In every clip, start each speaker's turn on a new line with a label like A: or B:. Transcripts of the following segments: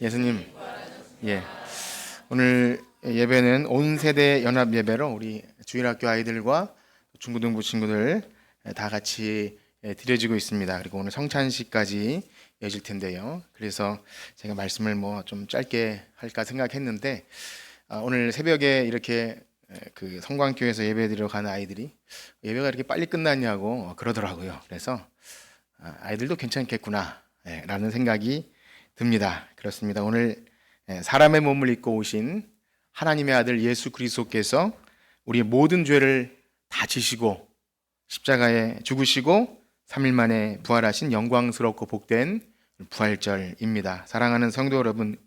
A: 예수님, 예. 오늘 예배는 온 세대 연합 예배로 우리 주일학교 아이들과 중고등부 친구들 다 같이 드려지고 있습니다. 그리고 오늘 성찬식까지 이어질 텐데요. 그래서 제가 말씀을 좀 짧게 할까 생각했는데, 오늘 새벽에 이렇게 그 성광교에서 예배 드리러 가는 아이들이 예배가 이렇게 빨리 끝났냐고 그러더라고요. 그래서 아이들도 괜찮겠구나 라는 생각이 듭니다. 그렇습니다. 오늘 사람의 몸을 입고 오신 하나님의 아들 예수 그리스도께서 우리의 모든 죄를 다 지시고 십자가에 죽으시고 3일 만에 부활하신 영광스럽고 복된 부활절입니다. 사랑하는 성도 여러분,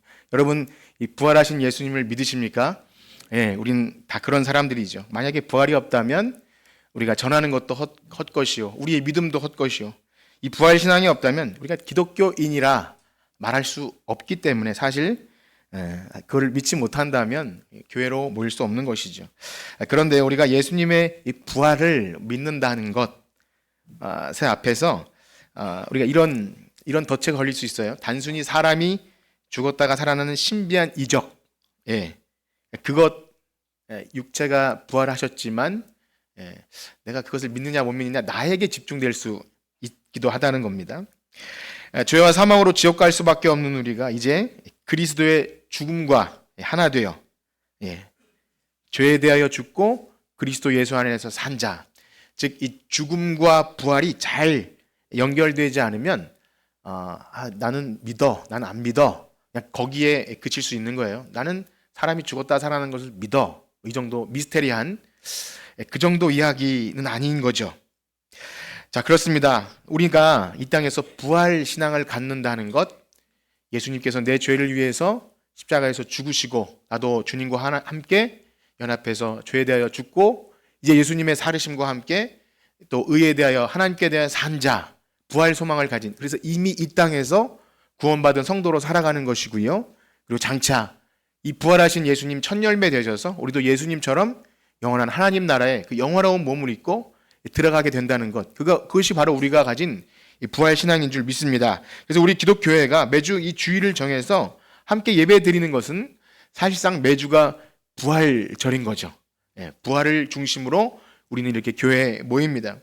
A: 이 부활하신 예수님을 믿으십니까? 우린 다 그런 사람들이죠. 만약에 부활이 없다면 우리가 전하는 것도 헛것이요, 우리의 믿음도 헛것이요, 이 부활 신앙이 없다면 우리가 기독교인이라 말할 수 없기 때문에 사실 그걸 믿지 못한다면 교회로 모일 수 없는 것이죠. 그런데 우리가 예수님의 이 부활을 믿는다는 것 앞에서 우리가 이런 덫에 걸릴 수 있어요. 단순히 사람이 죽었다가 살아나는 신비한 이적, 그것, 육체가 부활하셨지만 내가 그것을 믿느냐 못 믿느냐 나에게 집중될 수 있기도 하다는 겁니다. 죄와 사망으로 지옥 갈 수밖에 없는 우리가 이제 그리스도의 죽음과 하나 되어 죄에 대하여 죽고 그리스도 예수 안에서 산 자, 즉 이 죽음과 부활이 잘 연결되지 않으면 나는 믿어, 나는 안 믿어, 그냥 거기에 그칠 수 있는 거예요. 나는 사람이 죽었다 살아나는 것을 믿어, 이 정도 미스테리한 그 정도 이야기는 아닌 거죠. 자, 그렇습니다. 우리가 이 땅에서 부활 신앙을 갖는다는 것, 예수님께서 내 죄를 위해서 십자가에서 죽으시고 나도 주님과 함께 연합해서 죄에 대하여 죽고 이제 예수님의 살으심과 함께 또 의에 대하여 하나님께 대한 산 자, 부활 소망을 가진, 그래서 이미 이 땅에서 구원받은 성도로 살아가는 것이고요. 그리고 장차 이 부활하신 예수님 첫 열매 되셔서 우리도 예수님처럼 영원한 하나님 나라에 그 영원로운 몸을 입고 들어가게 된다는 것, 그것이 바로 우리가 가진 부활 신앙인 줄 믿습니다. 그래서 우리 기독교회가 매주 이 주일을 정해서 함께 예배 드리는 것은 사실상 매주가 부활절인 거죠. 부활을 중심으로 우리는 이렇게 교회에 모입니다.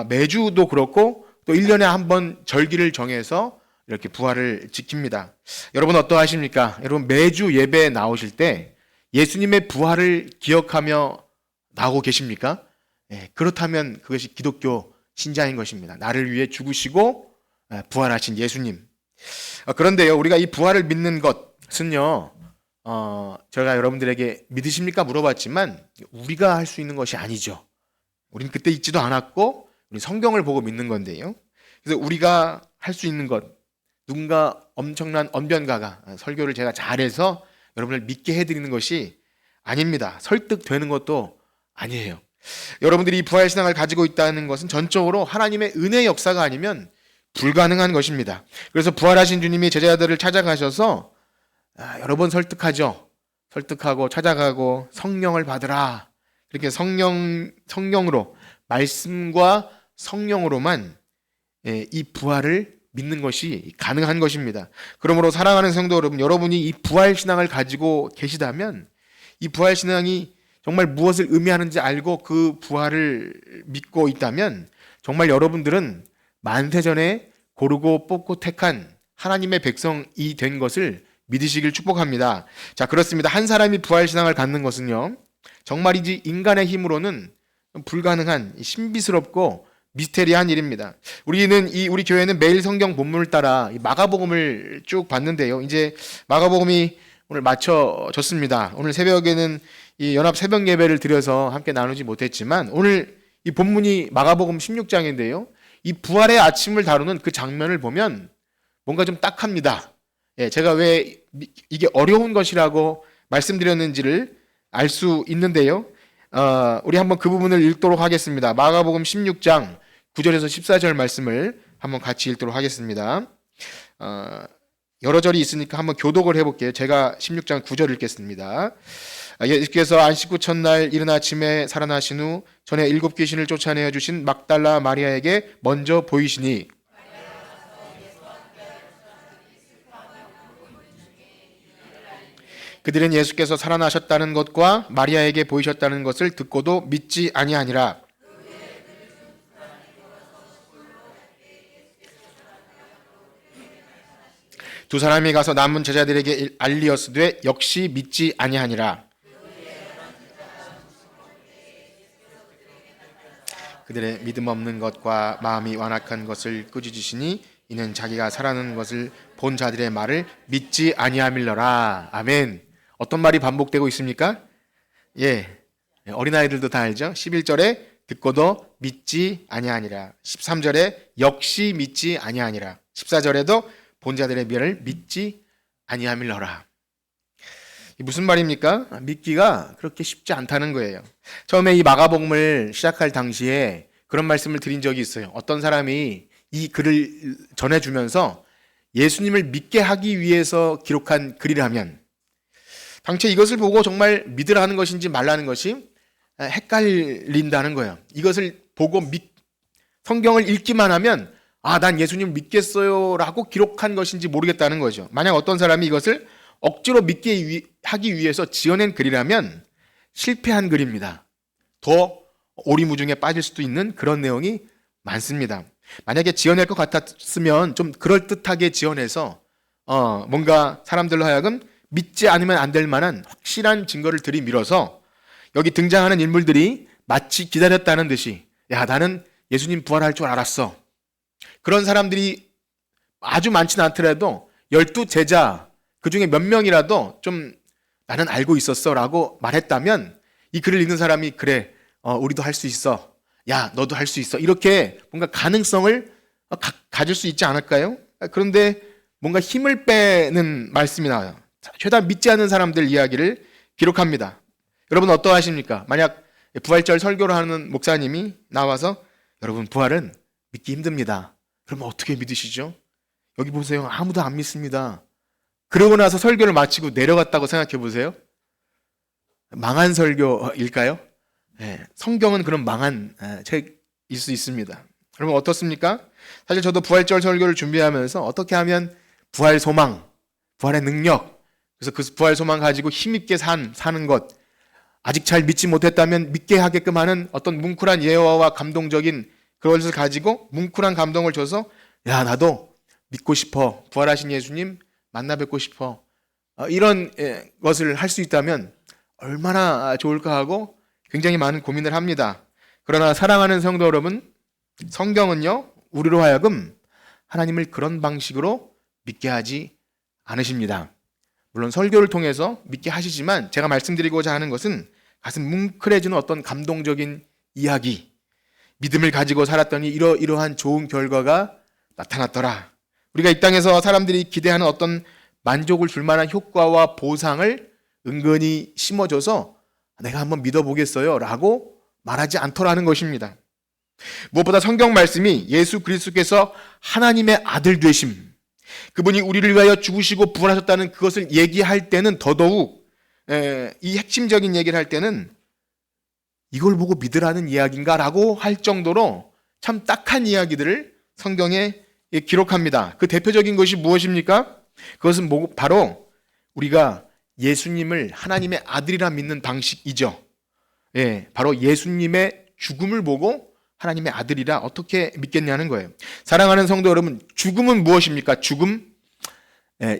A: 매주도 그렇고 또 1년에 한 번 절기를 정해서 이렇게 부활을 지킵니다. 여러분 어떠하십니까? 여러분 매주 예배에 나오실 때 예수님의 부활을 기억하며 나오고 계십니까? 그렇다면 그것이 기독교 신자인 것입니다. 나를 위해 죽으시고 부활하신 예수님. 그런데요, 우리가 이 부활을 믿는 것은요, 제가 여러분들에게 믿으십니까? 물어봤지만 우리가 할 수 있는 것이 아니죠. 우리는 그때 있지도 않았고 우리 성경을 보고 믿는 건데요. 그래서 우리가 할 수 있는 것, 누군가 엄청난 언변가가 설교를 제가 잘해서 여러분을 믿게 해드리는 것이 아닙니다. 설득되는 것도 아니에요. 여러분들이 이 부활 신앙을 가지고 있다는 것은 전적으로 하나님의 은혜 역사가 아니면 불가능한 것입니다. 그래서 부활하신 주님이 제자들을 찾아가셔서 여러 번 설득하고 찾아가고 성령을 받으라. 그렇게 성령으로, 말씀과 성령으로만 이 부활을 믿는 것이 가능한 것입니다. 그러므로 사랑하는 성도 여러분, 여러분이 이 부활 신앙을 가지고 계시다면 이 부활 신앙이 정말 무엇을 의미하는지 알고 그 부활을 믿고 있다면 정말 여러분들은 만세전에 고르고 뽑고 택한 하나님의 백성이 된 것을 믿으시길 축복합니다. 자, 그렇습니다. 한 사람이 부활 신앙을 갖는 것은요, 정말이지 인간의 힘으로는 불가능한 신비스럽고 미스테리한 일입니다. 우리 교회는 매일 성경 본문을 따라 마가복음을 쭉 봤는데요. 이제 마가복음이 오늘 마쳐졌습니다. 오늘 새벽에는 이 연합 새벽 예배를 드려서 함께 나누지 못했지만 오늘 이 본문이 마가복음 16장인데요. 이 부활의 아침을 다루는 그 장면을 보면 뭔가 좀 딱합니다. 제가 왜 이게 어려운 것이라고 말씀드렸는지를 알 수 있는데요. 우리 한번 그 부분을 읽도록 하겠습니다. 마가복음 16장 9절에서 14절 말씀을 한번 같이 읽도록 하겠습니다. 여러 절이 있으니까 한번 교독을 해볼게요. 제가 16장 9절 읽겠습니다. 예수께서 안식 후 첫날 이른 아침에 살아나신 후 전에 7 귀신을 쫓아내어 주신 막달라 마리아에게 먼저 보이시니 그들은 예수께서 살아나셨다는 것과 마리아에게 보이셨다는 것을 듣고도 믿지 아니하니라. 두 사람이 가서 남은 제자들에게 알리었으되 역시 믿지 아니하니라. 그들의 믿음 없는 것과 마음이 완악한 것을 꾸짖으시니 이는 자기가 살아나는 것을 본 자들의 말을 믿지 아니함일러라. 아멘. 어떤 말이 반복되고 있습니까? 어린아이들도 다 알죠? 11절에 듣고도 믿지 아니하니라. 13절에 역시 믿지 아니하니라. 14절에도 본 자들의 말을 믿지 아니함일러라. 무슨 말입니까? 믿기가 그렇게 쉽지 않다는 거예요. 처음에 이 마가복음을 시작할 당시에 그런 말씀을 드린 적이 있어요. 어떤 사람이 이 글을 전해주면서 예수님을 믿게 하기 위해서 기록한 글이라면 당최 이것을 보고 정말 믿으라는 것인지 말라는 것이 헷갈린다는 거예요. 이것을 보고 성경을 읽기만 하면 난 예수님을 믿겠어요 라고 기록한 것인지 모르겠다는 거죠. 만약 어떤 사람이 이것을 억지로 믿게 하기 위해서 지어낸 글이라면 실패한 글입니다. 더 오리무중에 빠질 수도 있는 그런 내용이 많습니다. 만약에 지어낼 것 같았으면 좀 그럴듯하게 지어내서 뭔가 사람들로 하여금 믿지 않으면 안 될 만한 확실한 증거를 들이밀어서 여기 등장하는 인물들이 마치 기다렸다는 듯이 나는 예수님 부활할 줄 알았어. 그런 사람들이 아주 많지는 않더라도 12제자 그 중에 몇 명이라도 좀 나는 알고 있었어 라고 말했다면 이 글을 읽는 사람이 그래 우리도 할 수 있어. 야 너도 할 수 있어. 이렇게 뭔가 가능성을 가질 수 있지 않을까요? 그런데 뭔가 힘을 빼는 말씀이 나와요. 죄다 믿지 않는 사람들 이야기를 기록합니다. 여러분 어떠하십니까? 만약 부활절 설교를 하는 목사님이 나와서 여러분 부활은 믿기 힘듭니다. 그러면 어떻게 믿으시죠? 여기 보세요. 아무도 안 믿습니다. 그러고 나서 설교를 마치고 내려갔다고 생각해 보세요. 망한 설교일까요? 성경은 그런 망한 책일 수 있습니다. 여러분 어떻습니까? 사실 저도 부활절 설교를 준비하면서 어떻게 하면 부활 소망, 부활의 능력, 그래서 그 부활 소망 가지고 힘있게 사는 것, 아직 잘 믿지 못했다면 믿게 하게끔 하는 어떤 뭉클한 예화와 감동적인 그것을 가지고 뭉클한 감동을 줘서 나도 믿고 싶어. 부활하신 예수님 만나 뵙고 싶어. 이런 것을 할 수 있다면 얼마나 좋을까 하고 굉장히 많은 고민을 합니다. 그러나 사랑하는 성도 여러분, 성경은요 우리로 하여금 하나님을 그런 방식으로 믿게 하지 않으십니다. 물론 설교를 통해서 믿게 하시지만 제가 말씀드리고자 하는 것은 가슴 뭉클해지는 어떤 감동적인 이야기, 믿음을 가지고 살았더니 이러한 좋은 결과가 나타났더라. 우리가 이 땅에서 사람들이 기대하는 어떤 만족을 줄 만한 효과와 보상을 은근히 심어줘서 내가 한번 믿어보겠어요 라고 말하지 않더라는 것입니다. 무엇보다 성경 말씀이 예수 그리스도께서 하나님의 아들 되심, 그분이 우리를 위하여 죽으시고 부활하셨다는 그것을 얘기할 때는 더더욱 이 핵심적인 얘기를 할 때는 이걸 보고 믿으라는 이야기인가 라고 할 정도로 참 딱한 이야기들을 성경에 기록합니다. 그 대표적인 것이 무엇입니까? 그것은 바로 우리가 예수님을 하나님의 아들이라 믿는 방식이죠. 바로 예수님의 죽음을 보고 하나님의 아들이라 어떻게 믿겠냐는 거예요. 사랑하는 성도 여러분, 죽음은 무엇입니까? 죽음?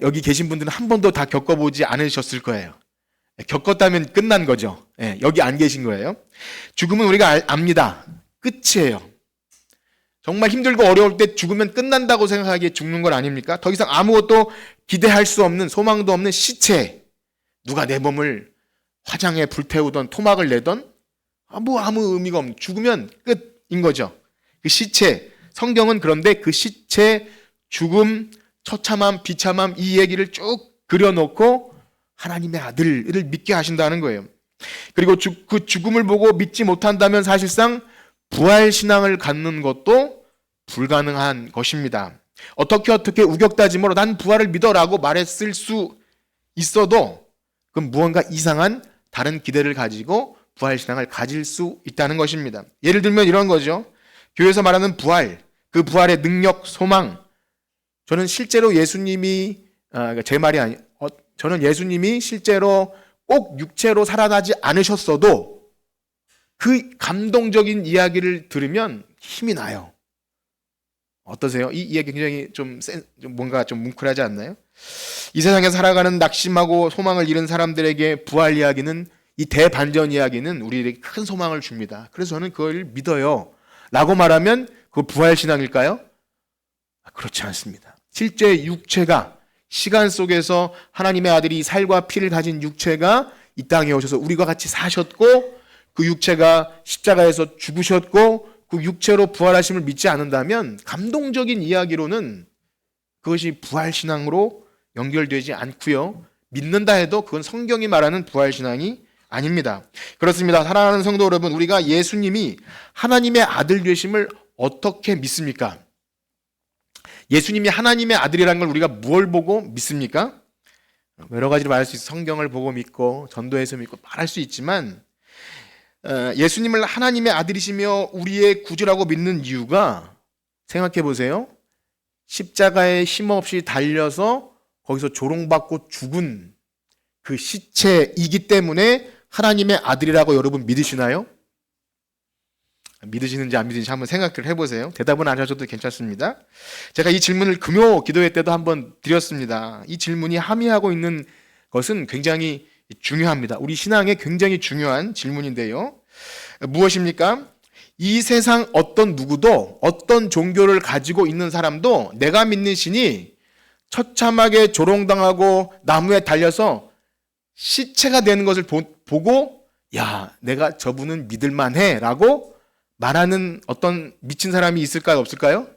A: 여기 계신 분들은 한 번도 다 겪어보지 않으셨을 거예요. 겪었다면 끝난 거죠. 여기 안 계신 거예요. 죽음은 우리가 압니다. 끝이에요. 정말 힘들고 어려울 때 죽으면 끝난다고 생각하기에 죽는 건 아닙니까? 더 이상 아무것도 기대할 수 없는, 소망도 없는 시체. 누가 내 몸을 화장에 불태우던 토막을 내던 아무 의미가 없는, 죽으면 끝인 거죠. 그 시체. 성경은 그런데 그 시체, 죽음, 처참함, 비참함 이 얘기를 쭉 그려놓고 하나님의 아들을 믿게 하신다는 거예요. 그리고 그 죽음을 보고 믿지 못한다면 사실상 부활신앙을 갖는 것도 불가능한 것입니다. 어떻게 우격다짐으로 난 부활을 믿어라고 말했을 수 있어도 그건 무언가 이상한 다른 기대를 가지고 부활신앙을 가질 수 있다는 것입니다. 예를 들면 이런 거죠. 교회에서 말하는 부활, 그 부활의 능력, 소망. 저는 실제로 예수님이 제 말이 저는 예수님이 실제로 꼭 육체로 살아나지 않으셨어도 그 감동적인 이야기를 들으면 힘이 나요. 어떠세요? 이 이야기 굉장히 좀 뭔가 좀 뭉클하지 않나요? 이 세상에 살아가는 낙심하고 소망을 잃은 사람들에게 부활 이야기는, 이 대반전 이야기는 우리에게 큰 소망을 줍니다. 그래서 저는 그걸 믿어요 라고 말하면 그거 부활신앙일까요? 그렇지 않습니다. 실제 육체가, 시간 속에서 하나님의 아들이 살과 피를 가진 육체가 이 땅에 오셔서 우리와 같이 사셨고, 그 육체가 십자가에서 죽으셨고 그 육체로 부활하심을 믿지 않는다면 감동적인 이야기로는 그것이 부활신앙으로 연결되지 않고요, 믿는다 해도 그건 성경이 말하는 부활신앙이 아닙니다. 그렇습니다. 사랑하는 성도 여러분, 우리가 예수님이 하나님의 아들 되심을 어떻게 믿습니까? 예수님이 하나님의 아들이라는 걸 우리가 뭘 보고 믿습니까? 여러 가지로 말할 수 있어요. 성경을 보고 믿고 전도해서 믿고 말할 수 있지만, 예수님을 하나님의 아들이시며 우리의 구주라고 믿는 이유가, 생각해 보세요. 십자가에 힘없이 달려서 거기서 조롱받고 죽은 그 시체이기 때문에 하나님의 아들이라고 여러분 믿으시나요? 믿으시는지 안 믿으시는지 한번 생각을 해보세요. 대답은 안 하셔도 괜찮습니다. 제가 이 질문을 금요 기도회 때도 한번 드렸습니다. 이 질문이 함의하고 있는 것은 굉장히 중요합니다. 우리 신앙에 굉장히 중요한 질문인데요. 무엇입니까? 이 세상 어떤 누구도, 어떤 종교를 가지고 있는 사람도 내가 믿는 신이 처참하게 조롱당하고 나무에 달려서 시체가 되는 것을 보고, 야, 내가 저분은 믿을만해 라고 말하는 어떤 미친 사람이 있을까요? 없을까요?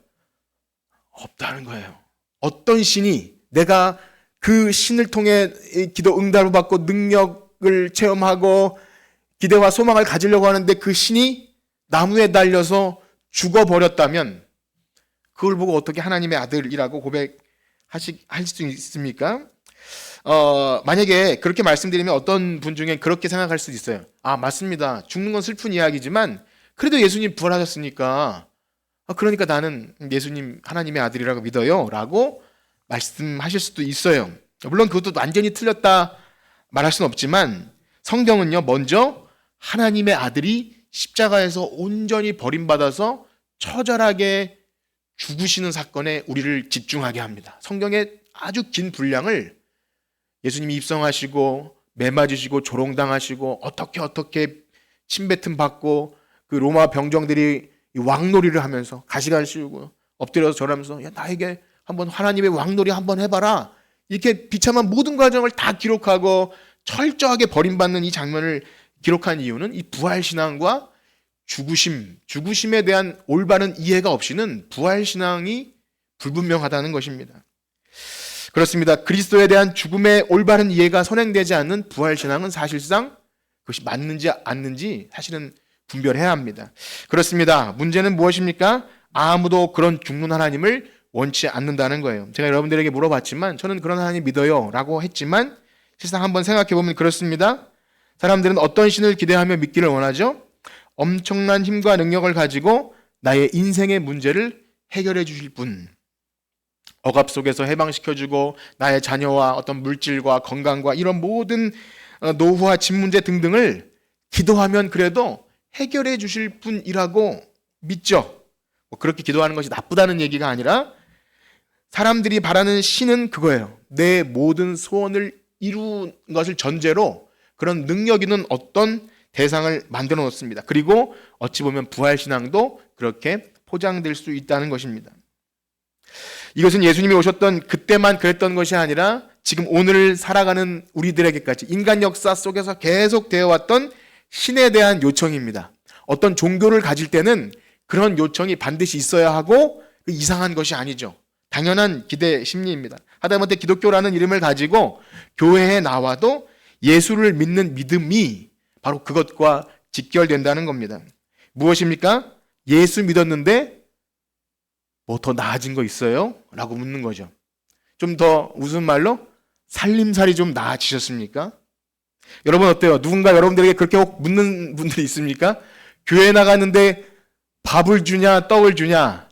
A: 없다는 거예요. 어떤 신이, 내가 그 신을 통해 기도 응답을 받고 능력을 체험하고 기대와 소망을 가지려고 하는데 그 신이 나무에 달려서 죽어버렸다면 그걸 보고 어떻게 하나님의 아들이라고 고백할 수 있습니까? 만약에 그렇게 말씀드리면 어떤 분 중에 그렇게 생각할 수도 있어요. 아, 맞습니다. 죽는 건 슬픈 이야기지만 그래도 예수님 부활하셨으니까, 그러니까 나는 예수님 하나님의 아들이라고 믿어요 라고 말씀하실 수도 있어요. 물론 그것도 완전히 틀렸다 말할 수는 없지만, 성경은요, 먼저 하나님의 아들이 십자가에서 온전히 버림받아서 처절하게 죽으시는 사건에 우리를 집중하게 합니다. 성경의 아주 긴 분량을 예수님이 입성하시고 매 맞으시고 조롱당하시고 어떻게 침뱉음 받고 그 로마 병정들이 왕놀이를 하면서 가시관 씌우고 엎드려서 절하면서, 야, 나에게 한번 하나님의 왕놀이 한번 해봐라, 이렇게 비참한 모든 과정을 다 기록하고 철저하게 버림받는 이 장면을 기록한 이유는 이 부활신앙과 죽으심에 대한 올바른 이해가 없이는 부활신앙이 불분명하다는 것입니다. 그렇습니다. 그리스도에 대한 죽음의 올바른 이해가 선행되지 않는 부활신앙은 사실상 그것이 맞는지 않는지 사실은 분별해야 합니다. 그렇습니다. 문제는 무엇입니까? 아무도 그런 죽는 하나님을 원치 않는다는 거예요. 제가 여러분들에게 물어봤지만 저는 그런 하나님 믿어요 라고 했지만, 실상 한번 생각해보면 그렇습니다. 사람들은 어떤 신을 기대하며 믿기를 원하죠? 엄청난 힘과 능력을 가지고 나의 인생의 문제를 해결해 주실 분, 억압 속에서 해방시켜주고 나의 자녀와 어떤 물질과 건강과 이런 모든 노후와 집 문제 등등을 기도하면 그래도 해결해 주실 분이라고 믿죠. 그렇게 기도하는 것이 나쁘다는 얘기가 아니라, 사람들이 바라는 신은 그거예요. 내 모든 소원을 이룬 것을 전제로 그런 능력 있는 어떤 대상을 만들어 놓습니다. 그리고 어찌 보면 부활신앙도 그렇게 포장될 수 있다는 것입니다. 이것은 예수님이 오셨던 그때만 그랬던 것이 아니라 지금 오늘 살아가는 우리들에게까지 인간 역사 속에서 계속 되어 왔던 신에 대한 요청입니다. 어떤 종교를 가질 때는 그런 요청이 반드시 있어야 하고 이상한 것이 아니죠. 당연한 기대 심리입니다. 하다못해 기독교라는 이름을 가지고 교회에 나와도 예수를 믿는 믿음이 바로 그것과 직결된다는 겁니다. 무엇입니까? 예수 믿었는데 뭐 더 나아진 거 있어요? 라고 묻는 거죠. 좀 더 웃은 말로 살림살이 좀 나아지셨습니까? 여러분 어때요? 누군가 여러분들에게 그렇게 혹 묻는 분들이 있습니까? 교회 나가는데 밥을 주냐 떡을 주냐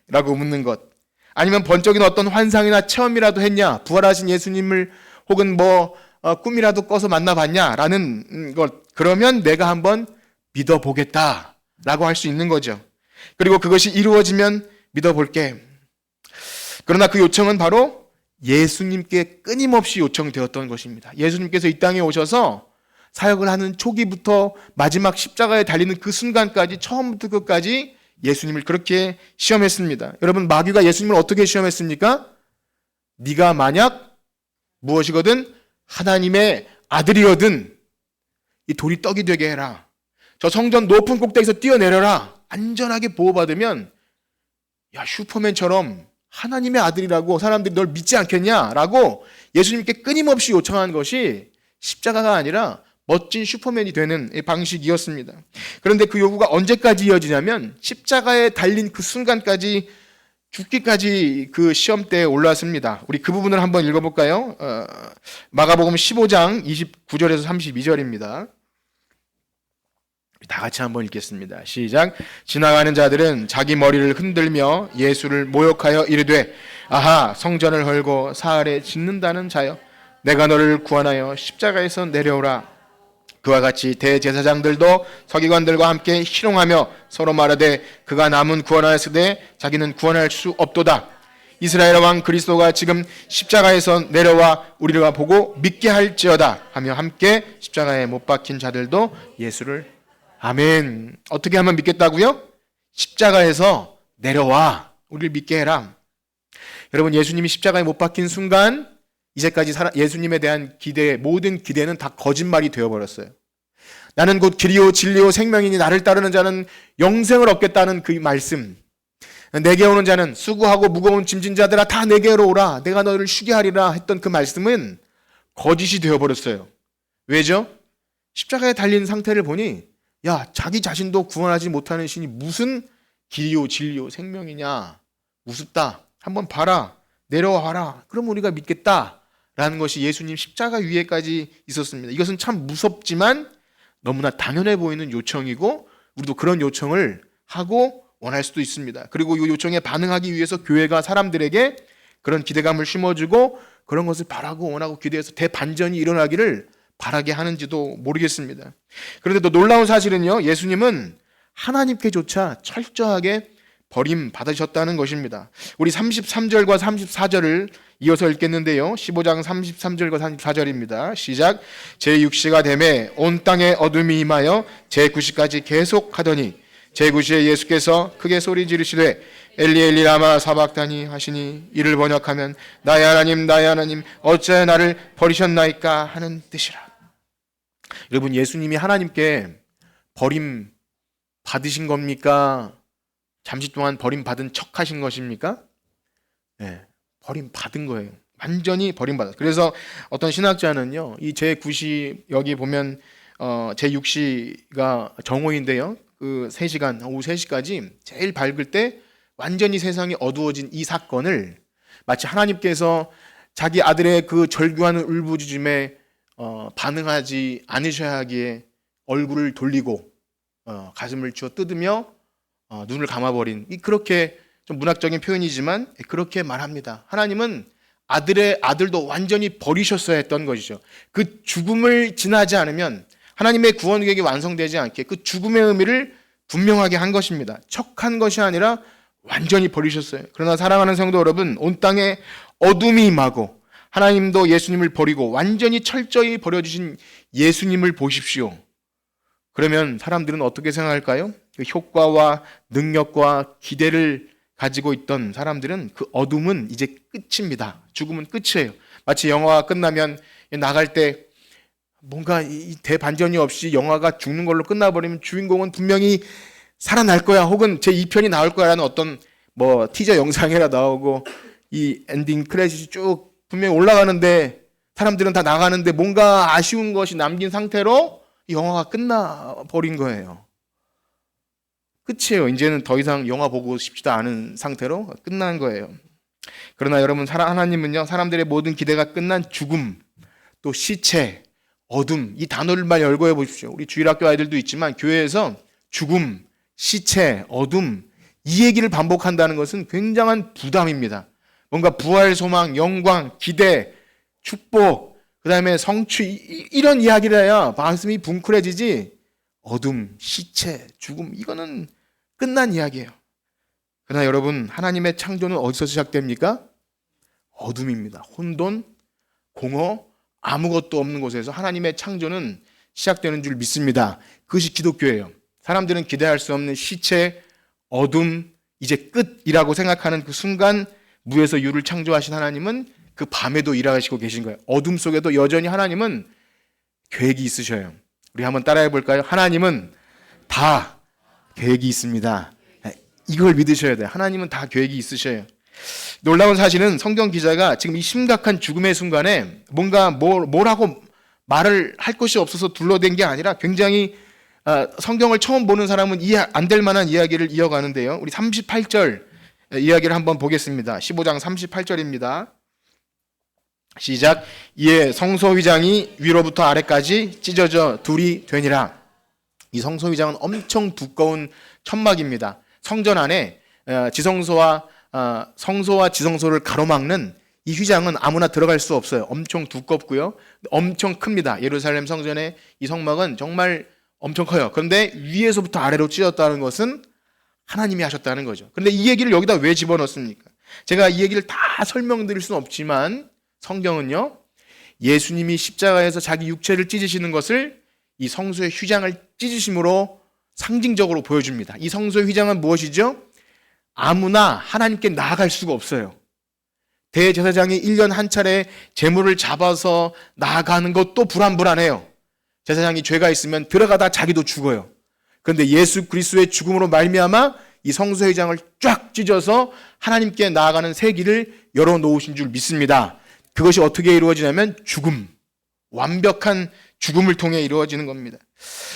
A: 라고 묻는 것. 아니면 번쩍이는 어떤 환상이나 체험이라도 했냐? 부활하신 예수님을 혹은 꿈이라도 꿔서 만나봤냐? 라는 것. 그러면 내가 한번 믿어보겠다라고 할 수 있는 거죠. 그리고 그것이 이루어지면 믿어볼게. 그러나 그 요청은 바로 예수님께 끊임없이 요청되었던 것입니다. 예수님께서 이 땅에 오셔서 사역을 하는 초기부터 마지막 십자가에 달리는 그 순간까지, 처음부터 끝까지 예수님을 그렇게 시험했습니다. 여러분, 마귀가 예수님을 어떻게 시험했습니까? 네가 만약 무엇이거든 하나님의 아들이거든 이 돌이 떡이 되게 해라. 저 성전 높은 꼭대기에서 뛰어내려라. 안전하게 보호받으면 야, 슈퍼맨처럼 하나님의 아들이라고 사람들이 널 믿지 않겠냐라고 예수님께 끊임없이 요청한 것이 십자가가 아니라 멋진 슈퍼맨이 되는 방식이었습니다. 그런데 그 요구가 언제까지 이어지냐면 십자가에 달린 그 순간까지, 죽기까지 그 시험대에 올랐습니다. 우리 그 부분을 한번 읽어볼까요? 마가복음 15장 29절에서 32절입니다. 다 같이 한번 읽겠습니다. 시작. 지나가는 자들은 자기 머리를 흔들며 예수를 모욕하여 이르되, 아하, 성전을 헐고 사흘에 짓는다는 자여, 내가 너를 구원하여 십자가에서 내려오라. 그와 같이 대제사장들도 서기관들과 함께 희롱하며 서로 말하되, 그가 남은 구원하였으되 자기는 구원할 수 없도다. 이스라엘 왕 그리스도가 지금 십자가에서 내려와 우리를 보고 믿게 할지어다 하며 함께 십자가에 못 박힌 자들도 예수를, 아멘. 어떻게 하면 믿겠다고요? 십자가에서 내려와 우리를 믿게 해라. 여러분, 예수님이 십자가에 못 박힌 순간 이제까지 예수님에 대한 기대, 모든 기대는 다 거짓말이 되어버렸어요. 나는 곧 길이요 진리요 생명이니 나를 따르는 자는 영생을 얻겠다는 그 말씀, 내게 오는 자는 수고하고 무거운 짐진 자들아 다 내게로 오라, 내가 너희를 쉬게 하리라 했던 그 말씀은 거짓이 되어버렸어요. 왜죠? 십자가에 달린 상태를 보니 야, 자기 자신도 구원하지 못하는 신이 무슨 길이요 진리요 생명이냐, 우습다, 한번 봐라, 내려와라, 그럼 우리가 믿겠다라는 것이 예수님 십자가 위에까지 있었습니다. 이것은 참 무섭지만 너무나 당연해 보이는 요청이고, 우리도 그런 요청을 하고 원할 수도 있습니다. 그리고 이 요청에 반응하기 위해서 교회가 사람들에게 그런 기대감을 심어주고 그런 것을 바라고 원하고 기대해서 대반전이 일어나기를 바라게 하는지도 모르겠습니다. 그런데 또 놀라운 사실은요, 예수님은 하나님께조차 철저하게 버림받으셨다는 것입니다. 우리 33절과 34절을 이어서 읽겠는데요. 15장 33절과 34절입니다. 시작. 제6시가 되매 온 땅에 어둠이 임하여 제9시까지 계속하더니 제9시에 예수께서 크게 소리 지르시되 엘리 엘리 라마 사박다니 하시니, 이를 번역하면 나의 하나님 나의 하나님 어찌하여 나를 버리셨나이까 하는 뜻이라. 여러분, 예수님이 하나님께 버림 받으신 겁니까? 잠시 동안 버림받은 척 하신 것입니까? 네, 버림받은 거예요. 완전히 버림받았어요. 그래서 어떤 신학자는요, 이 제9시, 여기 보면 제6시가 정오인데요, 그 3시간, 오후 3시까지 제일 밝을 때 완전히 세상이 어두워진 이 사건을 마치 하나님께서 자기 아들의 그 절규하는 울부짖음에 반응하지 않으셔야 하기에 얼굴을 돌리고 가슴을 쥐어 뜯으며 눈을 감아버린, 그렇게 좀 문학적인 표현이지만 그렇게 말합니다. 하나님은 아들의 아들도 완전히 버리셨어야 했던 것이죠. 그 죽음을 지나지 않으면 하나님의 구원 계획이 완성되지 않게 그 죽음의 의미를 분명하게 한 것입니다. 척한 것이 아니라 완전히 버리셨어요. 그러나 사랑하는 성도 여러분, 온 땅에 어둠이 임하고 하나님도 예수님을 버리고 완전히 철저히 버려주신 예수님을 보십시오. 그러면 사람들은 어떻게 생각할까요? 그 효과와 능력과 기대를 가지고 있던 사람들은 그 어둠은 이제 끝입니다. 죽음은 끝이에요. 마치 영화가 끝나면 나갈 때 뭔가 이 대반전이 없이 영화가 죽는 걸로 끝나버리면 주인공은 분명히 살아날 거야, 혹은 제 2편이 나올 거야라는 어떤 티저 영상이라 나오고 이 엔딩 크레딧이 쭉 분명히 올라가는데 사람들은 다 나가는데 뭔가 아쉬운 것이 남긴 상태로 이 영화가 끝나버린 거예요. 끝이에요. 이제는 더 이상 영화 보고 싶지도 않은 상태로 끝난 거예요. 그러나 여러분, 하나님은요, 사람들의 모든 기대가 끝난 죽음, 또 시체, 어둠, 이 단어를만 열거해 보십시오. 우리 주일학교 아이들도 있지만 교회에서 죽음, 시체, 어둠, 이 얘기를 반복한다는 것은 굉장한 부담입니다. 뭔가 부활, 소망, 영광, 기대, 축복, 그 다음에 성취, 이런 이야기를 해야 가슴이 뭉클해지지, 어둠, 시체, 죽음, 이거는 끝난 이야기예요. 그러나 여러분, 하나님의 창조는 어디서 시작됩니까? 어둠입니다. 혼돈, 공허, 아무것도 없는 곳에서 하나님의 창조는 시작되는 줄 믿습니다. 그것이 기독교예요. 사람들은 기대할 수 없는 시체, 어둠, 이제 끝이라고 생각하는 그 순간 무에서 유를 창조하신 하나님은 그 밤에도 일하시고 계신 거예요. 어둠 속에도 여전히 하나님은 계획이 있으셔요. 우리 한번 따라해 볼까요? 하나님은 다 계획이 있습니다. 이걸 믿으셔야 돼요. 하나님은 다 계획이 있으셔요. 놀라운 사실은 성경 기자가 지금 이 심각한 죽음의 순간에 뭔가 뭐라고 말을 할 것이 없어서 둘러댄 게 아니라 굉장히 성경을 처음 보는 사람은 이해 안 될 만한 이야기를 이어가는데요. 우리 38절 이야기를 한번 보겠습니다. 15장 38절입니다. 시작. 이에 성소휘장이 위로부터 아래까지 찢어져 둘이 되니라. 이 성소휘장은 엄청 두꺼운 천막입니다. 성전 안에 성소와 지성소를 가로막는 이 휘장은 아무나 들어갈 수 없어요. 엄청 두껍고요. 엄청 큽니다. 예루살렘 성전의 이 성막은 정말 엄청 커요. 그런데 위에서부터 아래로 찢었다는 것은 하나님이 하셨다는 거죠. 그런데 이 얘기를 여기다 왜 집어넣습니까? 제가 이 얘기를 다 설명드릴 수는 없지만 성경은요, 예수님이 십자가에서 자기 육체를 찢으시는 것을 이 성소의 휘장을 찢으심으로 상징적으로 보여줍니다. 이 성소의 휘장은 무엇이죠? 아무나 하나님께 나아갈 수가 없어요. 대제사장이 1년 한 차례 제물을 잡아서 나아가는 것도 불안불안해요. 제사장이 죄가 있으면 들어가다 자기도 죽어요. 그런데 예수 그리스도의 죽음으로 말미암아 이 성소의 휘장을 쫙 찢어서 하나님께 나아가는 새 길을 열어놓으신 줄 믿습니다. 그것이 어떻게 이루어지냐면 죽음, 완벽한 죽음을 통해 이루어지는 겁니다.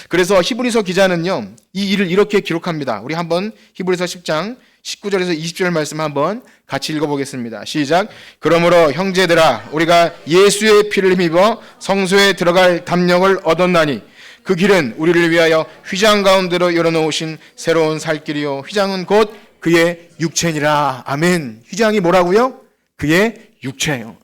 A: 그래서 히브리서 기자는요, 이 일을 이렇게 기록합니다. 우리 한번 히브리서 10장 19절에서 20절 말씀 한번 같이 읽어보겠습니다. 시작. 그러므로 형제들아, 우리가 예수의 피를 힘입어 성소에 들어갈 담력을 얻었나니 그 길은 우리를 위하여 휘장 가운데로 열어놓으신 새로운 살 길이요, 휘장은 곧 그의 육체니라. 아멘. 휘장이 뭐라고요? 그의 육체예요.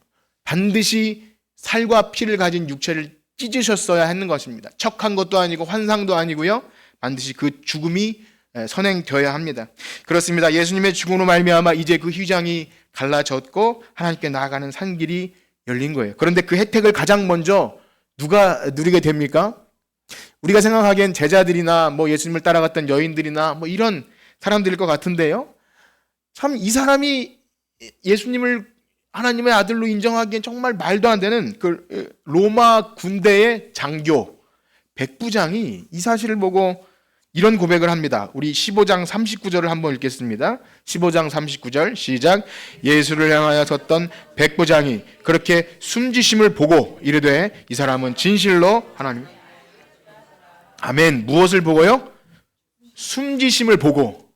A: 반드시 살과 피를 가진 육체를 찢으셨어야 하는 것입니다. 척한 것도 아니고 환상도 아니고요. 반드시 그 죽음이 선행되어야 합니다. 그렇습니다. 예수님의 죽음으로 말미암아 이제 그 휘장이 갈라졌고 하나님께 나아가는 산길이 열린 거예요. 그런데 그 혜택을 가장 먼저 누가 누리게 됩니까? 우리가 생각하기엔 제자들이나 예수님을 따라갔던 여인들이나 이런 사람들일 것 같은데요. 참 이 사람이 예수님을 하나님의 아들로 인정하기엔 정말 말도 안 되는 그 로마 군대의 장교 백부장이 이 사실을 보고 이런 고백을 합니다. 우리 15장 39절을 한번 읽겠습니다. 15장 39절 시작. 예수를 향하여 섰던 백부장이 그렇게 숨지심을 보고 이르되 이 사람은 진실로 하나님. 아멘. 무엇을 보고요? 숨지심을 보고,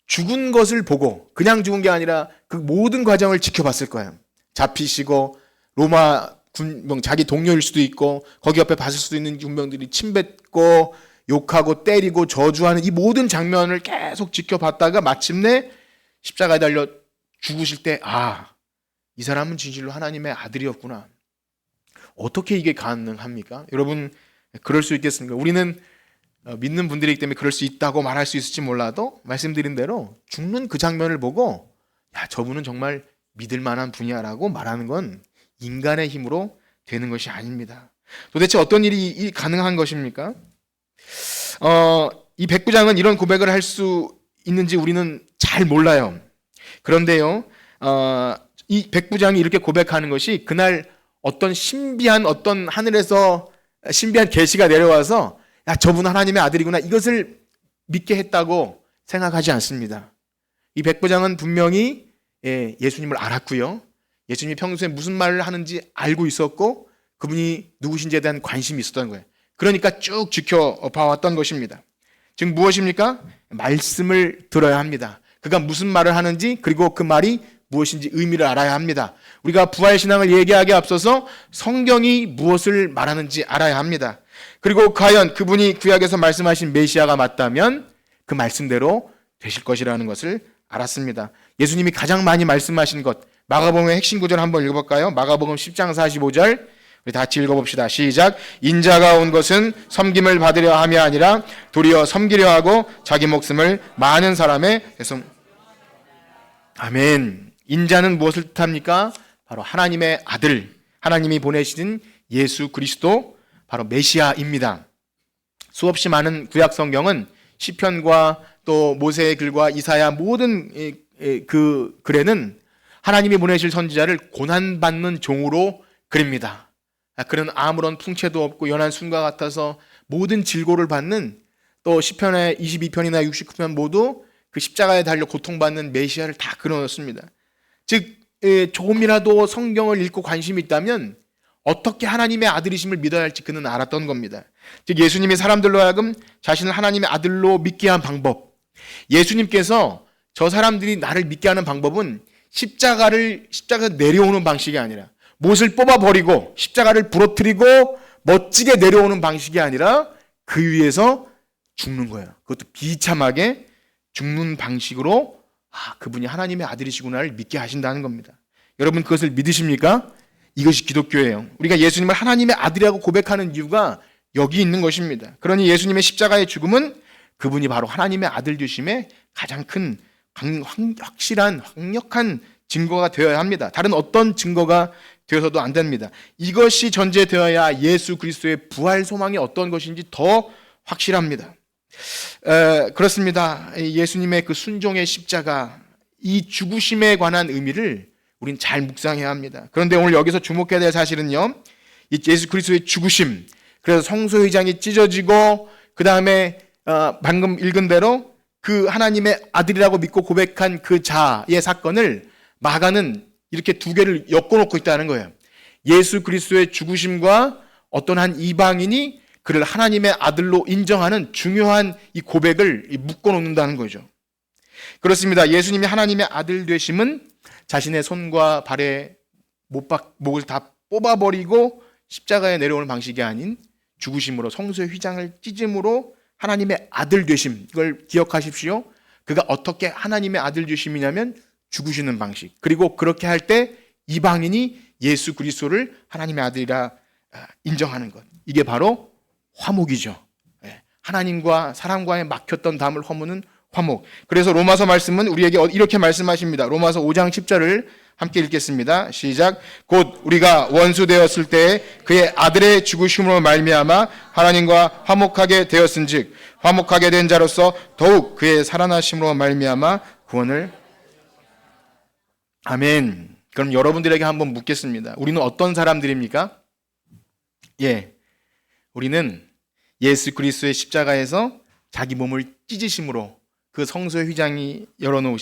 A: 죽은 것을 보고, 그냥 죽은 게 아니라 그 모든 과정을 지켜봤을 거예요. 잡히시고 로마 군병, 자기 동료일 수도 있고 거기 옆에 봤을 수도 있는 군병들이 침뱉고 욕하고 때리고 저주하는 이 모든 장면을 계속 지켜봤다가 마침내 십자가에 달려 죽으실 때, 이 사람은 진실로 하나님의 아들이었구나. 어떻게 이게 가능합니까? 여러분, 그럴 수 있겠습니까? 우리는 믿는 분들이기 때문에 그럴 수 있다고 말할 수 있을지 몰라도 말씀드린 대로 죽는 그 장면을 보고 저분은 정말 믿을 만한 분이야라고 말하는 건 인간의 힘으로 되는 것이 아닙니다. 도대체 어떤 일이 가능한 것입니까? 이 백부장은 이런 고백을 할 수 있는지 우리는 잘 몰라요. 그런데요, 이 백부장이 이렇게 고백하는 것이 그날 어떤 하늘에서 신비한 계시가 내려와서 저분 하나님의 아들이구나, 이것을 믿게 했다고 생각하지 않습니다. 이 백부장은 분명히 예수님을 알았고요. 예수님이 평소에 무슨 말을 하는지 알고 있었고 그분이 누구신지에 대한 관심이 있었던 거예요. 그러니까 쭉 지켜봐왔던 것입니다. 즉 무엇입니까? 말씀을 들어야 합니다. 그가 무슨 말을 하는지, 그리고 그 말이 무엇인지 의미를 알아야 합니다. 우리가 부활신앙을 얘기하기에 앞서서 성경이 무엇을 말하는지 알아야 합니다. 그리고 과연 그분이 구약에서 말씀하신 메시아가 맞다면 그 말씀대로 되실 것이라는 것을 알았습니다. 예수님이 가장 많이 말씀하신 것, 마가복음의 핵심 구절 한번 읽어볼까요? 마가복음 10장 45절 우리 다 같이 읽어봅시다. 시작. 인자가 온 것은 섬김을 받으려 함이 아니라 도리어 섬기려 하고 자기 목숨을 많은 사람의 대성. 아멘. 인자는 무엇을 뜻합니까? 바로 하나님의 아들, 하나님이 보내신 예수 그리스도, 바로 메시아입니다. 수없이 많은 구약 성경은 시편과 또 모세의 글과 이사야 모든 그 글에는 하나님이 보내실 선지자를 고난받는 종으로 그립니다. 그는 아무런 풍채도 없고 연한 순과 같아서 모든 질고를 받는, 또 시편의 22편이나 69편 모두 그 십자가에 달려 고통받는 메시아를 다 그려놓습니다. 즉 조금이라도 성경을 읽고 관심이 있다면 어떻게 하나님의 아들이심을 믿어야 할지 그는 알았던 겁니다. 즉 예수님이 사람들로 하여금 자신을 하나님의 아들로 믿게 한 방법, 예수님께서 저 사람들이 나를 믿게 하는 방법은 십자가 내려오는 방식이 아니라, 못을 뽑아버리고 십자가를 부러뜨리고 멋지게 내려오는 방식이 아니라 그 위에서 죽는 거예요. 그것도 비참하게 죽는 방식으로 그분이 하나님의 아들이시구나를 믿게 하신다는 겁니다. 여러분 그것을 믿으십니까? 이것이 기독교예요. 우리가 예수님을 하나님의 아들이라고 고백하는 이유가 여기 있는 것입니다. 그러니 예수님의 십자가의 죽음은 그분이 바로 하나님의 아들 되심의 가장 큰 확실한 강력한 증거가 되어야 합니다. 다른 어떤 증거가 되어서도 안 됩니다. 이것이 전제되어야 예수 그리스도의 부활 소망이 어떤 것인지 더 확실합니다. 그렇습니다. 예수님의 그 순종의 십자가, 이 죽으심에 관한 의미를 우린 잘 묵상해야 합니다. 그런데 오늘 여기서 주목해야 될 사실은요, 이 예수 그리스도의 죽으심, 그래서 성소회장이 찢어지고 그 다음에 방금 읽은 대로 그 하나님의 아들이라고 믿고 고백한 그 자의 사건을 마가는 이렇게 두 개를 엮어놓고 있다는 거예요. 예수 그리스도의 죽으심과 어떤 한 이방인이 그를 하나님의 아들로 인정하는 중요한 이 고백을 묶어놓는다는 거죠. 그렇습니다. 예수님이 하나님의 아들 되심은 자신의 손과 발에 목을 다 뽑아버리고 십자가에 내려오는 방식이 아닌 죽으심으로, 성소의 휘장을 찢음으로 하나님의 아들 되심, 이걸 기억하십시오. 그가 어떻게 하나님의 아들 되심이냐면 죽으시는 방식, 그리고 그렇게 할 때 이방인이 예수 그리스도를 하나님의 아들이라 인정하는 것, 이게 바로 화목이죠. 하나님과 사람과의 막혔던 담을 허무는 화목. 그래서 로마서 말씀은 우리에게 이렇게 말씀하십니다. 로마서 5장 10절을 함께 읽겠습니다. 시작. 곧 우리가 원수 되었을 때 그의 아들의 죽으심으로 말미암아 하나님과 화목하게 되었은즉 화목하게 된 자로서 더욱 그의 살아나심으로 말미암아 구원을. 아멘. 그럼 여러분들에게 한번 묻겠습니다. 우리는 어떤 사람들입니까? 우리는 예수 그리스도의 십자가에서 자기 몸을 찢으심으로 그 성소의 휘장이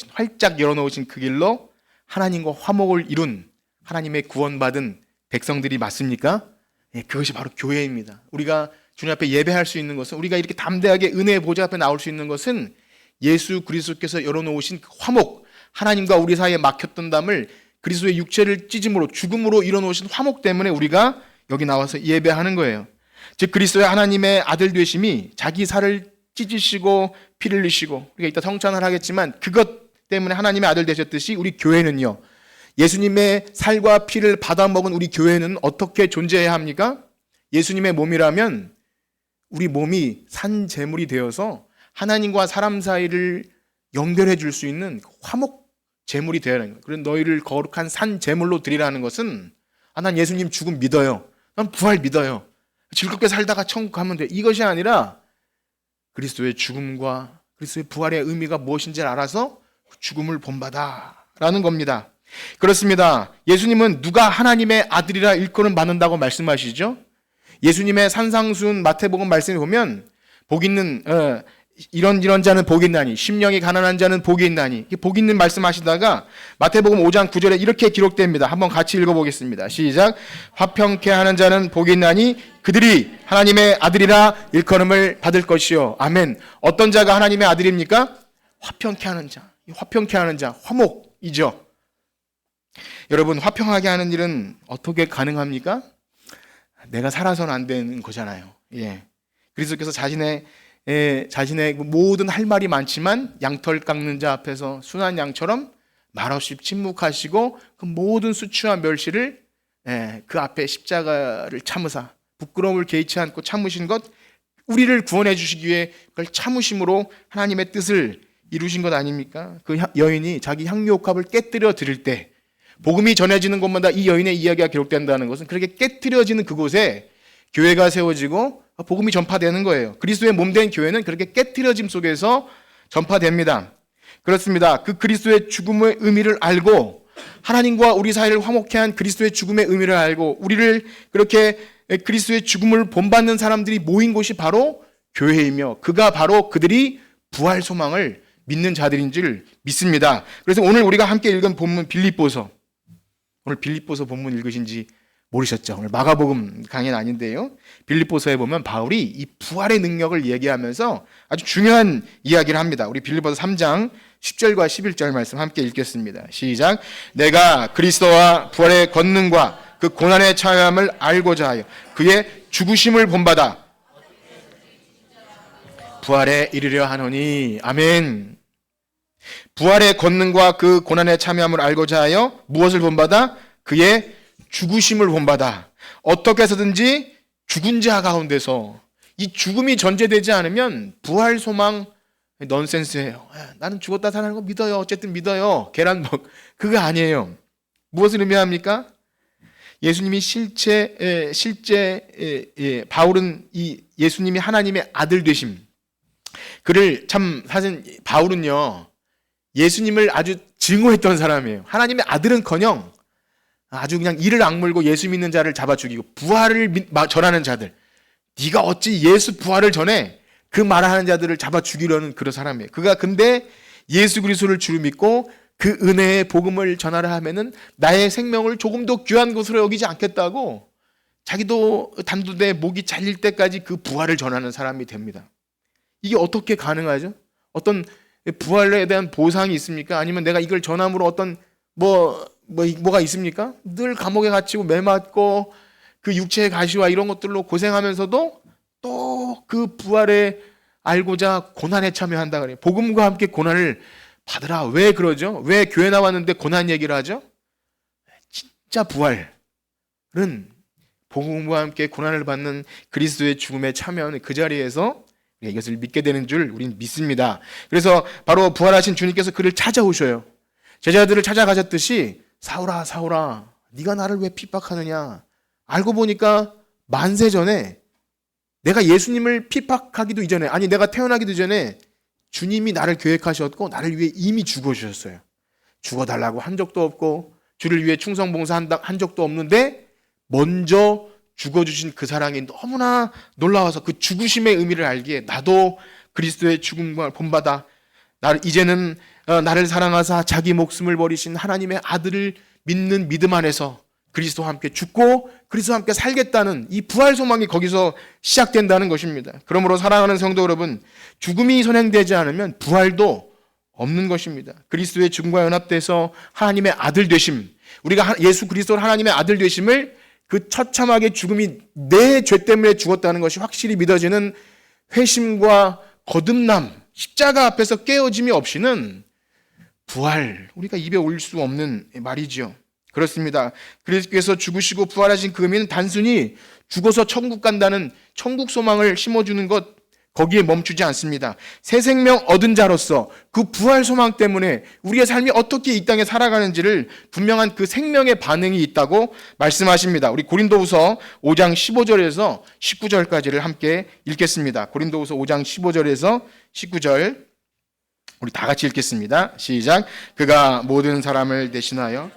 A: 활짝 열어놓으신 그 길로 하나님과 화목을 이룬, 하나님의 구원받은 백성들이 맞습니까? 그것이 바로 교회입니다. 우리가 주님 앞에 예배할 수 있는 것은, 우리가 이렇게 담대하게 은혜의 보좌 앞에 나올 수 있는 것은 예수 그리스도께서 열어놓으신 그 화목, 하나님과 우리 사이에 막혔던 담을 그리스도의 육체를 찢음으로, 죽음으로 이뤄놓으신 화목 때문에 우리가 여기 나와서 예배하는 거예요. 즉 그리스도의 하나님의 아들 되심이 자기 살을 찢으시고 피를 흘리시고, 우리가 이따 성찬을 하겠지만 그것 때문에 하나님의 아들 되셨듯이 우리 교회는요, 예수님의 살과 피를 받아먹은 우리 교회는 어떻게 존재해야 합니까? 예수님의 몸이라면 우리 몸이 산 제물이 되어서 하나님과 사람 사이를 연결해 줄 수 있는 화목 제물이 되어야 하는 거예요. 그래서 너희를 거룩한 산 제물로 드리라는 것은, 난 예수님 죽음 믿어요, 난 부활 믿어요, 즐겁게 살다가 천국 가면 돼, 이것이 아니라 그리스도의 죽음과 그리스도의 부활의 의미가 무엇인지를 알아서 죽음을 본받아라는 겁니다. 그렇습니다. 예수님은 누가 하나님의 아들이라 일컬음 받는다고 말씀하시죠? 예수님의 산상순 마태복음 말씀에 보면 복 있는 이런 자는 복이 있나니, 심령이 가난한 자는 복이 있나니, 복 있는 말씀하시다가 마태복음 5장 9절에 이렇게 기록됩니다. 한번 같이 읽어보겠습니다. 시작. 화평케 하는 자는 복이 있나니 그들이 하나님의 아들이라 일컬음을 받을 것이요. 아멘. 어떤 자가 하나님의 아들입니까? 화평케 하는 자. 화평케 하는 자, 화목이죠. 여러분, 화평하게 하는 일은 어떻게 가능합니까? 내가 살아서는 안 되는 거잖아요. 그리스도께서 자신의 모든 할 말이 많지만 양털 깎는 자 앞에서 순한 양처럼 말없이 침묵하시고 그 모든 수치와 멸시를 그 앞에 십자가를 참으사 부끄러움을 개의치 않고 참으신 것, 우리를 구원해 주시기 위해 그걸 참으심으로 하나님의 뜻을 이루신 것 아닙니까? 그 여인이 자기 향유옥합을 깨뜨려 드릴 때 복음이 전해지는 곳마다 이 여인의 이야기가 기록된다는 것은 그렇게 깨뜨려지는 그곳에 교회가 세워지고 복음이 전파되는 거예요. 그리스도의 몸된 교회는 그렇게 깨뜨려짐 속에서 전파됩니다. 그렇습니다. 그 그리스도의 죽음의 의미를 알고 하나님과 우리 사이를 화목케 한 그리스도의 죽음의 의미를 알고 우리를 그렇게 그리스도의 죽음을 본받는 사람들이 모인 곳이 바로 교회이며 그가 바로 그들이 부활 소망을 믿는 자들인 줄 믿습니다. 그래서 오늘 우리가 함께 읽은 본문 빌립보서, 오늘 빌립보서 본문 읽으신지 모르셨죠? 오늘 마가복음 강의는 아닌데요. 빌립보서에 보면 바울이 이 부활의 능력을 얘기하면서 아주 중요한 이야기를 합니다. 우리 빌립보서 3장 10절과 11절 말씀 함께 읽겠습니다. 시작. 내가 그리스도와 부활의 권능과 그 고난의 참여함을 알고자 하여 그의 죽으심을 본받아 부활에 이르려 하노니. 아멘. 부활의 권능과 그 고난의 참여함을 알고자 하여 무엇을 본받아? 그의 죽으심을 본받아. 어떻게 해서든지 죽은 자 가운데서, 이 죽음이 전제되지 않으면 부활 소망 넌센스예요. 나는 죽었다 살아나는 거 믿어요. 어쨌든 믿어요. 계란먹. 그거 아니에요. 무엇을 의미합니까? 예수님이 바울은 이 예수님이 하나님의 아들 되심. 그를 참 사실 바울은요, 예수님을 아주 증오했던 사람이에요. 하나님의 아들은커녕 아주 그냥 이를 악물고 예수 믿는 자를 잡아 죽이고 부활을 전하는 자들, 네가 어찌 예수 부활을 전해? 그 말하는 자들을 잡아 죽이려는 그런 사람이에요. 그가 근데 예수 그리스도를 주로 믿고 그 은혜의 복음을 전하라 하면은 나의 생명을 조금 더 귀한 것으로 여기지 않겠다고 자기도 단두대 목이 잘릴 때까지 그 부활을 전하는 사람이 됩니다. 이게 어떻게 가능하죠? 어떤 부활에 대한 보상이 있습니까? 아니면 내가 이걸 전함으로 어떤 뭐가 있습니까? 늘 감옥에 갇히고 매 맞고 그 육체의 가시와 이런 것들로 고생하면서도 또 그 부활에 알고자 고난에 참여한다 그래요. 복음과 함께 고난을 받으라. 왜 그러죠? 왜 교회 나왔는데 고난 얘기를 하죠? 진짜 부활은 복음과 함께 고난을 받는 그리스도의 죽음에 참여하는 그 자리에서 이것을 믿게 되는 줄 우리는 믿습니다. 그래서 바로 부활하신 주님께서 그를 찾아오셔요. 제자들을 찾아가셨듯이 사울아 사울아 네가 나를 왜 핍박하느냐. 알고 보니까 만세 전에 내가 예수님을 핍박하기도 이전에, 아니 내가 태어나기도 전에 주님이 나를 계획하셨고 나를 위해 이미 죽어주셨어요. 죽어달라고 한 적도 없고 주를 위해 충성봉사한 적도 없는데 먼저 죽어주신 그 사랑이 너무나 놀라워서 그 죽으심의 의미를 알기에 나도 그리스도의 죽음을 본받아 이제는 나를 사랑하사 자기 목숨을 버리신 하나님의 아들을 믿는 믿음 안에서 그리스도와 함께 죽고 그리스도와 함께 살겠다는 이 부활 소망이 거기서 시작된다는 것입니다. 그러므로 사랑하는 성도 여러분, 죽음이 선행되지 않으면 부활도 없는 것입니다. 그리스도의 죽음과 연합돼서 하나님의 아들 되심, 우리가 예수 그리스도를 하나님의 아들 되심을 그 처참하게 죽음이 내 죄 때문에 죽었다는 것이 확실히 믿어지는 회심과 거듭남, 십자가 앞에서 깨어짐이 없이는 부활, 우리가 입에 올릴 수 없는 말이지요. 그렇습니다. 그리스도께서 죽으시고 부활하신 그 의미는 단순히 죽어서 천국 간다는 천국 소망을 심어주는 것, 거기에 멈추지 않습니다. 새 생명 얻은 자로서 그 부활 소망 때문에 우리의 삶이 어떻게 이 땅에 살아가는지를 분명한 그 생명의 반응이 있다고 말씀하십니다. 우리 고린도후서 5장 15절에서 19절까지를 함께 읽겠습니다. 고린도후서 5장 15절에서 19절 우리 다 같이 읽겠습니다. 시작. 그가 모든 사람을 대신하여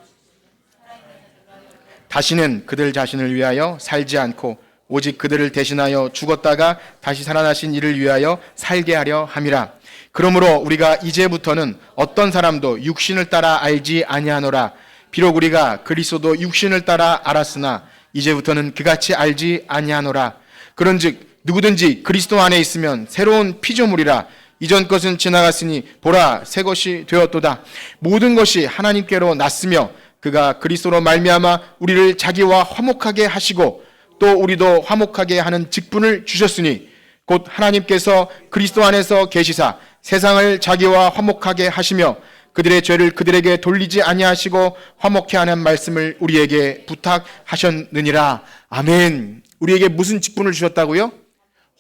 A: 다시는 그들 자신을 위하여 살지 않고 오직 그들을 대신하여 죽었다가 다시 살아나신 이를 위하여 살게 하려 함이라. 그러므로 우리가 이제부터는 어떤 사람도 육신을 따라 알지 아니하노라. 비록 우리가 그리스도도 육신을 따라 알았으나 이제부터는 그같이 알지 아니하노라. 그런즉 누구든지 그리스도 안에 있으면 새로운 피조물이라. 이전 것은 지나갔으니 보라 새 것이 되었도다. 모든 것이 하나님께로 났으며 그가 그리스도로 말미암아 우리를 자기와 화목하게 하시고 또 우리도 화목하게 하는 직분을 주셨으니 곧 하나님께서 그리스도 안에서 계시사 세상을 자기와 화목하게 하시며 그들의 죄를 그들에게 돌리지 아니하시고 화목케 하는 말씀을 우리에게 부탁하셨느니라. 아멘. 우리에게 무슨 직분을 주셨다고요?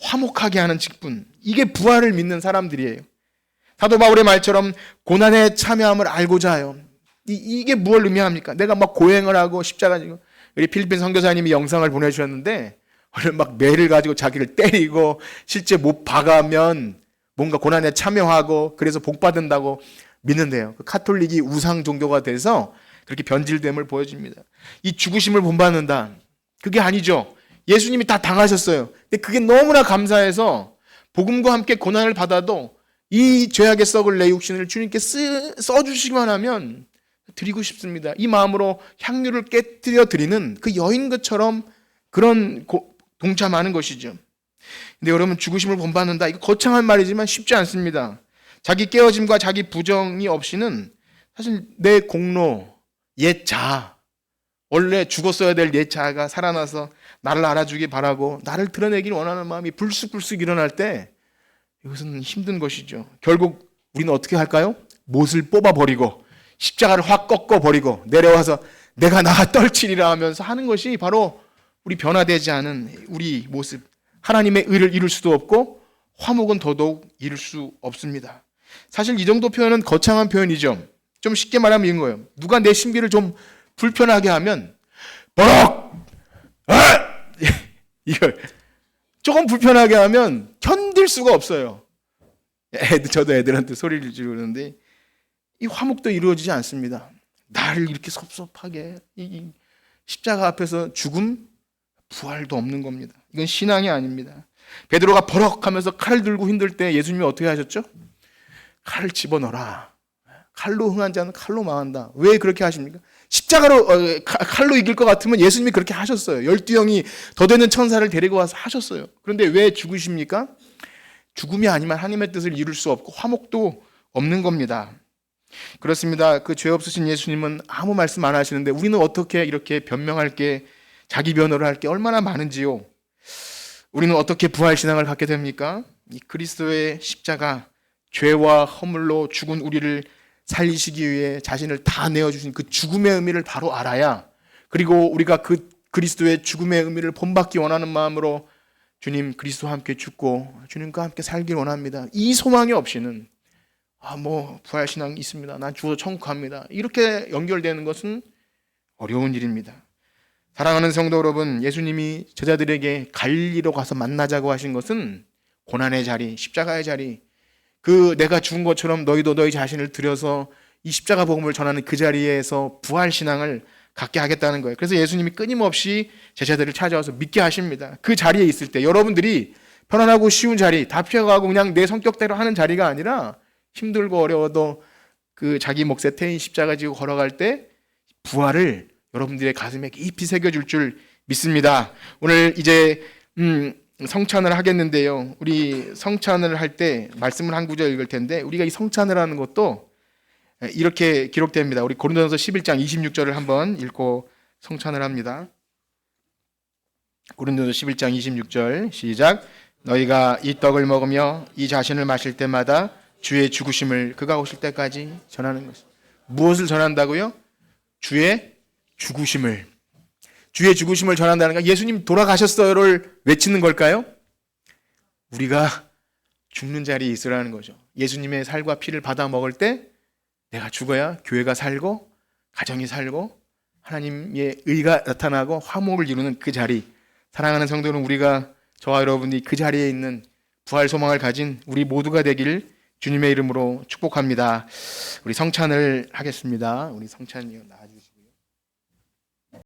A: 화목하게 하는 직분. 이게 부활을 믿는 사람들이에요. 사도 바울의 말처럼 고난에 참여함을 알고자 해요. 이게 무엇을 의미합니까? 내가 막 고행을 하고 십자가 지고, 우리 필리핀 선교사님이 영상을 보내주셨는데 막 매를 가지고 자기를 때리고 실제 못 박으면 뭔가 고난에 참여하고 그래서 복 받는다고 믿는데요. 그 카톨릭이 우상 종교가 돼서 그렇게 변질됨을 보여줍니다. 이 죽으심을 본받는다. 그게 아니죠. 예수님이 다 당하셨어요. 근데 그게 너무나 감사해서 복음과 함께 고난을 받아도 이 죄악의 썩을 내 육신을 주님께 써주시기만 하면 드리고 싶습니다. 이 마음으로 향유를 깨뜨려 드리는 그 여인것처럼 그런 동참하는 것이죠. 근데 여러분, 죽으심을 본받는다. 이거 거창한 말이지만 쉽지 않습니다. 자기 깨어짐과 자기 부정이 없이는 사실 내 공로, 옛 자, 원래 죽었어야 될 옛 자가 살아나서 나를 알아주기 바라고 나를 드러내길 원하는 마음이 불쑥불쑥 일어날 때 이것은 힘든 것이죠. 결국 우리는 어떻게 할까요? 못을 뽑아버리고 십자가를 확 꺾어버리고 내려와서 내가 나가 떨치리라 하면서 하는 것이 바로 우리 변화되지 않은 우리 모습. 하나님의 의를 이룰 수도 없고 화목은 더더욱 이룰 수 없습니다. 사실 이 정도 표현은 거창한 표현이죠. 좀 쉽게 말하면 이런 거예요. 누가 내 신비를 좀 불편하게 하면 버럭! 이걸 조금 불편하게 하면 견딜 수가 없어요. 저도 애들한테 소리를 지르는데 이 화목도 이루어지지 않습니다. 나를 이렇게 섭섭하게 이 십자가 앞에서 죽음, 부활도 없는 겁니다. 이건 신앙이 아닙니다. 베드로가 버럭하면서 칼 들고 힘들 때 예수님이 어떻게 하셨죠? 칼을 집어넣어라. 칼로 흥한 자는 칼로 망한다. 왜 그렇게 하십니까? 십자가로 칼로 이길 것 같으면 예수님이 그렇게 하셨어요. 12형이 더 되는 천사를 데리고 와서 하셨어요. 그런데 왜 죽으십니까? 죽음이 아니면 하나님의 뜻을 이룰 수 없고 화목도 없는 겁니다. 그렇습니다. 그 죄 없으신 예수님은 아무 말씀 안 하시는데 우리는 어떻게 이렇게 변명할 게, 자기 변호를 할 게 얼마나 많은지요. 우리는 어떻게 부활신앙을 갖게 됩니까? 이 그리스도의 십자가, 죄와 허물로 죽은 우리를 살리시기 위해 자신을 다 내어주신 그 죽음의 의미를 바로 알아야, 그리고 우리가 그 그리스도의 죽음의 의미를 본받기 원하는 마음으로 주님 그리스도와 함께 죽고 주님과 함께 살길 원합니다. 이 소망이 없이는 부활신앙이 있습니다, 난 죽어서 천국 갑니다, 이렇게 연결되는 것은 어려운 일입니다. 사랑하는 성도 여러분, 예수님이 제자들에게 갈릴리로 가서 만나자고 하신 것은 고난의 자리, 십자가의 자리, 그 내가 죽은 것처럼 너희도 너희 자신을 들여서 이 십자가 복음을 전하는 그 자리에서 부활신앙을 갖게 하겠다는 거예요. 그래서 예수님이 끊임없이 제자들을 찾아와서 믿게 하십니다. 그 자리에 있을 때 여러분들이 편안하고 쉬운 자리, 다 피해가고 그냥 내 성격대로 하는 자리가 아니라 힘들고 어려워도 그 자기 몫에 태인 십자가 지고 걸어갈 때 부활을 여러분들의 가슴에 깊이 새겨줄 줄 믿습니다. 오늘 이제 성찬을 하겠는데요. 우리 성찬을 할 때 말씀을 한 구절 읽을 텐데, 우리가 이 성찬을 하는 것도 이렇게 기록됩니다. 우리 고린도전서 11장 26절을 한번 읽고 성찬을 합니다. 고린도전서 11장 26절 시작. 너희가 이 떡을 먹으며 이 자신을 마실 때마다 주의 죽으심을 그가 오실 때까지 전하는 것입니다. 무엇을 전한다고요? 주의 죽으심을. 주의 죽으심을 전한다는 건 예수님 돌아가셨어요를 외치는 걸까요? 우리가 죽는 자리에 있으라는 거죠. 예수님의 살과 피를 받아 먹을 때 내가 죽어야 교회가 살고 가정이 살고 하나님의 의가 나타나고 화목을 이루는 그 자리. 사랑하는 성도는 우리가, 저와 여러분이 그 자리에 있는 부활 소망을 가진 우리 모두가 되길 주님의 이름으로 축복합니다. 우리 성찬을 하겠습니다. 우리 성찬이요, 나와주세요.